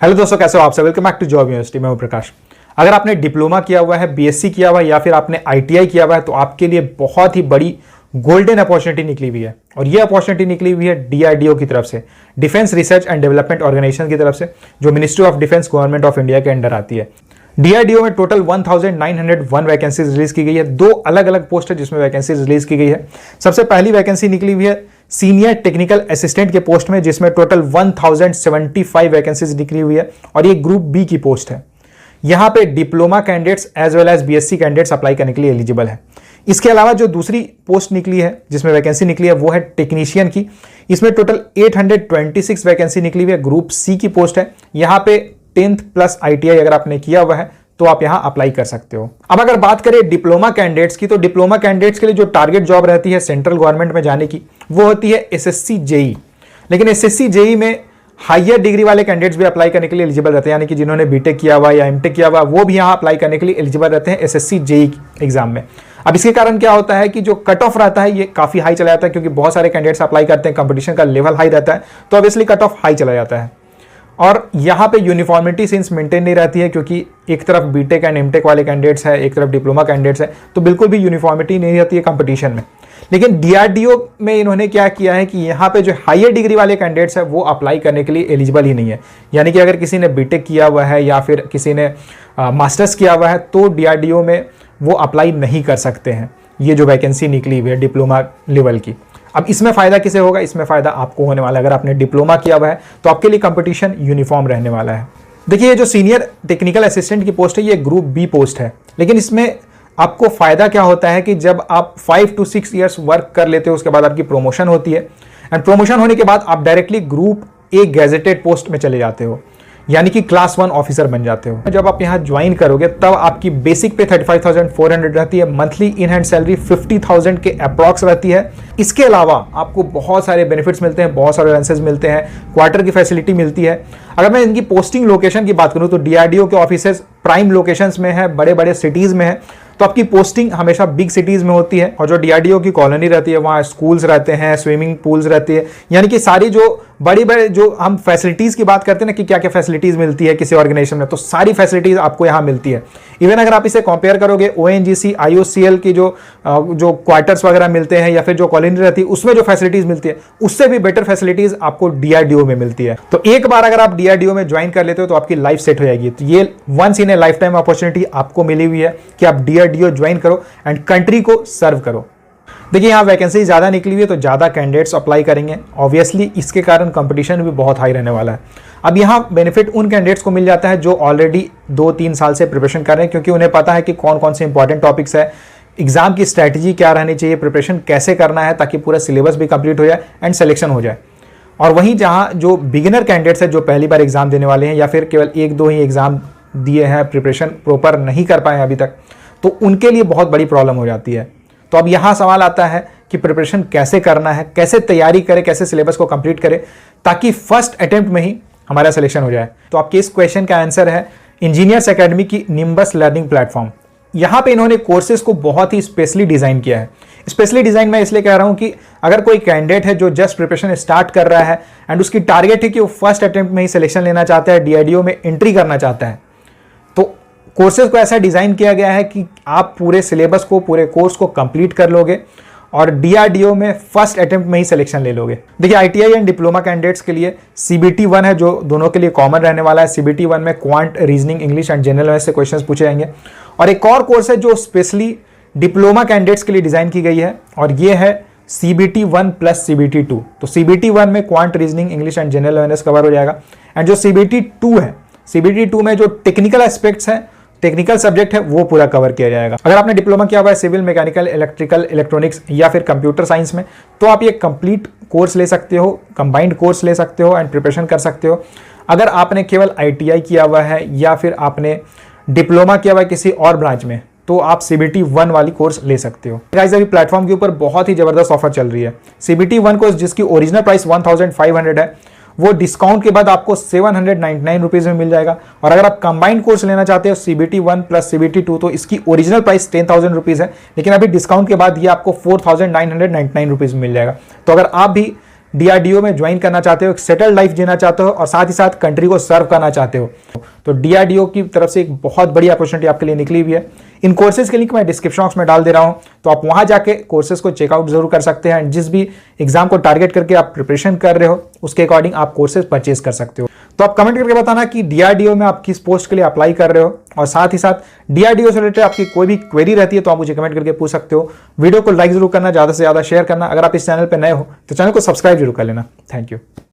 Hello दोस्तों, कैसे हो आप सब। Welcome back to job university. मैं हूं प्रकाश। अगर आपने डिप्लोमा किया हुआ है, बीएससी किया हुआ है या फिर आपने आईटीआई किया हुआ है तो आपके लिए बहुत ही बड़ी गोल्डन अपॉर्चुनिटी निकली हुई है। और ये अपॉर्चुनिटी निकली हुई है डीआरडीओ की तरफ से, defence research and development organisation की तरफ से, जो ministry of defence government of India के अंडर आती है। डीआरडीओ में टोटल 1901 वैकेंसीज रिलीज की गई है। दो अलग अलग पोस्ट है जिसमें वैकेंसीज रिलीज की गई है। सबसे पहली वैकेंसी निकली हुई है सीनियर टेक्निकल असिस्टेंट के पोस्ट में, जिसमें टोटल 1075 वैकेंसीज निकली हुई है और ये ग्रुप बी की पोस्ट है। यहां पे diploma candidates as well as BSc candidates apply करने के लिए एलिजिबल है। इसके अलावा जो दूसरी पोस्ट निकली है जिसमें वैकेंसी निकली है वो है टेक्नीशियन की। इसमें टोटल 826 वैकेंसी निकली हुई है, ग्रुप सी की पोस्ट है। यहां पे 10th प्लस आईटीआई अगर आपने किया हुआ है तो आप यहां अप्लाई कर सकते हो। अब अगर बात करें डिप्लोमा कैंडिडेट्स की, तो डिप्लोमा कैंडिडेट्स के लिए जो टारगेट जॉब रहती है सेंट्रल गवर्नमेंट में जाने की, वो होती है एसएससी जेई। लेकिन एसएससी जेई में हायर डिग्री वाले कैंडिडेट्स भी अप्लाई करने के लिए एलिजिबल रहते हैं, यानी कि जिन्होंने बीटेक किया हुआ या एमटेक किया हुआ वो भी यहां अप्लाई करने के लिए एलिजिबल रहते हैं एसएससी जेई एग्जाम में। अब इसके कारण क्या होता है कि जो कट ऑफ रहता है ये काफी हाई चला जाता है, क्योंकि बहुत सारे कैंडिडेट्स अप्लाई करते हैं, कंपटीशन का लेवल हाई रहता है, तो ऑब्वियसली कट ऑफ हाई चला जाता है। और यहाँ पे यूनिफॉर्मिटी सिंस मेंटेन नहीं रहती है, क्योंकि एक तरफ बीटेक एंड एमटेक वाले कैंडिडेट्स है, एक तरफ डिप्लोमा कैंडिडेट्स है, तो बिल्कुल भी यूनिफॉर्मिटी नहीं रहती है कंपटीशन में। लेकिन डीआरडीओ में इन्होंने क्या किया है कि यहाँ पे जो हायर डिग्री वाले कैंडिडेट्स है वो अप्लाई करने के लिए एलिजिबल ही नहीं है। यानी कि अगर किसी ने बीटेक किया हुआ है या फिर किसी ने मास्टर्स किया हुआ है तो डीआरडीओ में वो अप्लाई नहीं कर सकते हैं। ये जो वैकेंसी निकली हुई है डिप्लोमा लेवल की। अब इसमें फायदा किसे होगा? इसमें फायदा आपको होने वाला है। अगर आपने डिप्लोमा किया हुआ है तो आपके लिए कंपटीशन यूनिफॉर्म रहने वाला है। देखिए, ये जो सीनियर टेक्निकल असिस्टेंट की पोस्ट है ये ग्रुप बी पोस्ट है। लेकिन इसमें आपको फायदा क्या होता है कि जब आप 5 to 6 ईयर्स वर्क कर लेते हो उसके बाद आपकी प्रमोशन होती है, एंड प्रमोशन होने के बाद आप directly group A gazetted post में चले जाते हो, यानी कि क्लास 1 ऑफिसर बन जाते हो। जब आप यहाँ ज्वाइन करोगे तब आपकी बेसिक पे 35,400 रहती है, मंथली इन हैंड सैलरी 50,000 के अप्रॉक्स रहती है। इसके अलावा आपको बहुत सारे बेनिफिट्स मिलते हैं, बहुत सारे अलाउंसेस मिलते हैं, क्वार्टर की फैसिलिटी मिलती है। अगर मैं इनकी पोस्टिंग लोकेशन की बात करूं तो डीआरडीओ के ऑफिसेज प्राइम लोकेशंस में है, बड़े बड़े सिटीज में है, तो आपकी पोस्टिंग हमेशा बिग सिटीज में होती है। और जो डीआरडीओ की कॉलोनी रहती है वहाँ स्कूल्स रहते हैं, स्विमिंग पूल्स रहती है, यानी कि सारी जो बड़ी बड़े जो हम फैसिलिटीज की बात करते हैं ना कि क्या क्या फैसिलिटीज मिलती है किसी ऑर्गेनाइजेशन में, तो सारी फैसिलिटीज आपको यहाँ मिलती है। इवन अगर आप इसे कंपेयर करोगे ओएनजीसी आईओसीएल की जो क्वार्टर्स वगैरह मिलते हैं या फिर जो कॉलोनी रहती है उसमें जो फैसिलिटीज मिलती है उससे भी बेटर फैसिलिटीज आपको डीआरडीओ में मिलती है। तो एक बार अगर आप डीआरडीओ में ज्वाइन कर लेते हो तो आपकी लाइफ सेट हो जाएगी। तो ये once in a lifetime opportunity आपको मिली हुई है कि आप डीआरडीओ ज्वाइन करो एंड कंट्री को सर्व करो। देखिए, यहाँ वैकेंसी ज़्यादा निकली हुई है तो ज़्यादा कैंडिडेट्स अप्लाई करेंगे, ऑब्वियसली इसके कारण कंपटीशन भी बहुत हाई रहने वाला है। अब यहाँ बेनिफिट उन कैंडिडेट्स को मिल जाता है जो ऑलरेडी 2-3 साल से प्रिपरेशन कर रहे हैं, क्योंकि उन्हें पता है कि कौन कौन से इंपॉर्टेंट टॉपिक्स है, एग्जाम की स्ट्रैटेजी क्या रहनी चाहिए, प्रिपरेशन कैसे करना है ताकि पूरा सिलेबस भी कंप्लीट हो जाए एंड सिलेक्शन हो जाए। और वहीं जहाँ जो बिगिनर कैंडिडेट्स है जो पहली बार एग्जाम देने वाले हैं या फिर केवल 1-2 ही एग्जाम दिए हैं, प्रिपरेशन प्रॉपर नहीं कर पाए अभी तक, तो उनके लिए बहुत बड़ी प्रॉब्लम हो जाती है। तो अब यहाँ सवाल आता है कि प्रिपरेशन कैसे करना है, कैसे तैयारी करें, कैसे सिलेबस को कंप्लीट करें ताकि फर्स्ट अटेम्प्ट में ही हमारा सिलेक्शन हो जाए। तो आपके इस क्वेश्चन का आंसर है इंजीनियर्स एकेडमी की निम्बस लर्निंग प्लेटफॉर्म। यहाँ पे इन्होंने कोर्सेज को बहुत ही स्पेशली डिजाइन किया है। स्पेशली डिजाइन मैं इसलिए कह रहा हूँ कि अगर कोई कैंडिडेट है जो जस्ट प्रिपरेशन स्टार्ट कर रहा है एंड उसकी टारगेट है कि वो फर्स्ट अटेम्प्ट में ही सिलेक्शन लेना चाहता है, डीआरडीओ में एंट्री करना चाहता है, तो कोर्सेज को ऐसा डिजाइन किया गया है कि आप पूरे सिलेबस को, पूरे कोर्स को कंप्लीट कर लोगे और डीआरडीओ में फर्स्ट अटेम्प्ट में ही सिलेक्शन ले लोगे। देखिए, आईटीआई एंड डिप्लोमा कैंडिडेट्स के लिए सीबीटी 1 है जो दोनों के लिए कॉमन रहने वाला है। सीबीटी 1 में quant, reasoning, English and general knowledge से क्वेश्चंस पूछे जाएंगे। और एक और कोर्स है जो स्पेशली डिप्लोमा कैंडिडेट्स के लिए डिजाइन की गई है और ये है सीबीटी 1 प्लस सीबीटी 2। तो सीबीटी 1 में quant, reasoning, English and general awareness cover हो जाएगा, एंड जो सीबीटी 2 है, सीबीटी 2 में जो टेक्निकल एस्पेक्ट्स हैं, टेक्निकल सब्जेक्ट है, वो पूरा कवर किया जाएगा। अगर आपने डिप्लोमा किया हुआ है सिविल, मैकेनिकल, इलेक्ट्रिकल, इलेक्ट्रॉनिक्स या फिर कंप्यूटर साइंस में, तो आप ये कंप्लीट कोर्स ले सकते हो, कंबाइंड कोर्स ले सकते हो एंड प्रिपरेशन कर सकते हो। अगर आपने केवल आईटीआई किया हुआ है या फिर आपने डिप्लोमा किया हुआ है किसी और ब्रांच में, तो आप सीबीटी 1 वाली कोर्स ले सकते हो। गाइस, अभी प्लेटफॉर्म के ऊपर बहुत ही जबरदस्त ऑफर चल रही है। सीबीटी 1 कोर्स जिसकी ओरिजिनल प्राइस 1500 है वो डिस्काउंट के बाद आपको 799 रुपीज में मिल जाएगा। और अगर आप कंबाइंड कोर्स लेना चाहते हो सीबीटी 1 प्लस सीबीटी 2, तो इसकी ओरिजिनल प्राइस 10,000 रुपीज है, लेकिन अभी डिस्काउंट के बाद ये आपको 4,999 रुपीज मिल जाएगा। तो अगर आप भी डीआरडीओ में ज्वाइन करना चाहते हो, एक सेटल्ड लाइफ जीना चाहते हो और साथ ही साथ कंट्री को सर्व करना चाहते हो, तो डीआरडीओ की तरफ से एक बहुत बड़ी अपॉर्चुनिटी आपके लिए निकली हुई है। इन कोर्सेज के लिंक मैं डिस्क्रिप्शन बॉक्स में डाल दे रहा हूं, तो आप वहां जाके कोर्सेज को चेकआउट जरूर कर सकते हैं। जिस भी एग्जाम को टारगेट करके आप प्रिपरेशन कर रहे हो उसके अकॉर्डिंग आप कोर्सेज परचेज कर सकते हो। तो आप कमेंट करके बताना कि डीआरडीओ में आप किस पोस्ट के लिए अप्लाई कर रहे हो, और साथ ही साथ डीआरडीओ से रिलेटेड आपकी कोई भी क्वेरी रहती है तो आप मुझे कमेंट करके पूछ सकते हो। वीडियो को लाइक जरूर करना, ज्यादा से ज्यादा शेयर करना। अगर आप इस चैनल पर नए हो तो चैनल को सब्सक्राइब जरूर कर लेना। Thank you.